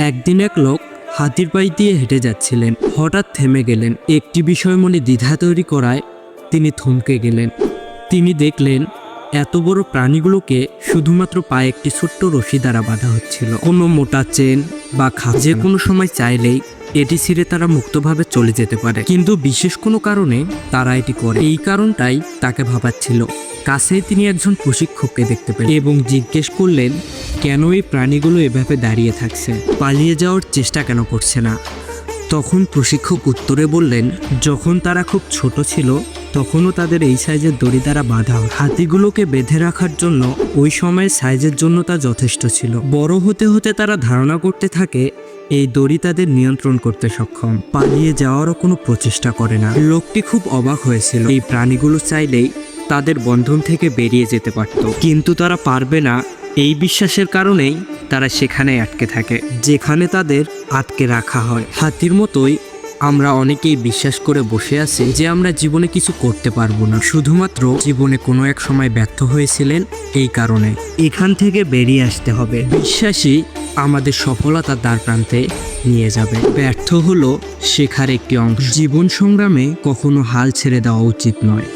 একদিন এক লোক হাতির পায়ে দিয়ে হেঁটে যাচ্ছিলেন। হঠাৎ থেমে গেলেন। একটি বিষয় মনে দ্বিধা তৈরি করায় তিনি থমকে গেলেন। তিনি দেখলেন এত বড় প্রাণীগুলোকে শুধুমাত্র পায়ে একটি ছোট্ট রশি দ্বারা বাঁধা হচ্ছিল। কোনো মোটা চেন বা যে কোনো সময় চাইলেই এটি ছিঁড়ে তারা মুক্তভাবে চলে যেতে পারে, কিন্তু বিশেষ কোনো কারণে তারা এটি করে। এই কারণটাই তাকে ভাবাচ্ছিল। কাছেই তিনি একজন প্রশিক্ষককে দেখতে পেলেন এবং জিজ্ঞেস করলেন কেন এই প্রাণীগুলো এভাবে দাঁড়িয়ে থাকছে, পালিয়ে যাওয়ার চেষ্টা কেন করছে না। তখন প্রশিক্ষক উত্তরে বললেন, যখন তারা খুব ছোট ছিল তখনও তাদের এই সাইজের দড়ি দ্বারা বাঁধা হাতিগুলোকে বেঁধে রাখার জন্য ওই সময়ের সাইজের জন্য তা যথেষ্ট ছিল। বড় হতে হতে তারা ধারণা করতে থাকে এই দড়ি তাদের নিয়ন্ত্রণ করতে সক্ষম, পালিয়ে যাওয়ারও কোনো প্রচেষ্টা করে না। লোকটি খুব অবাক হয়েছিল। এই প্রাণীগুলো চাইলেই তাদের বন্ধন থেকে বেরিয়ে যেতে পারত, কিন্তু তারা পারবে না। এই বিশ্বাসের কারণেই তারা সেখানে আটকে থাকে যেখানে তাদের আটকে রাখা হয়। হাতির মতোই আমরা অনেকেই বিশ্বাস করে বসে আছি যে আমরা জীবনে কিছু করতে পারবো না, শুধুমাত্র জীবনে কোনো এক সময় ব্যর্থ হয়েছিলেন। এই কারণে এখান থেকে বেরিয়ে আসতে হবে। বিশ্বাসই আমাদের সফলতার দ্বার প্রান্তে নিয়ে যাবে। ব্যর্থ হলো শেখার একটি অংশ। জীবন সংগ্রামে কখনো হাল ছেড়ে দেওয়া উচিত নয়।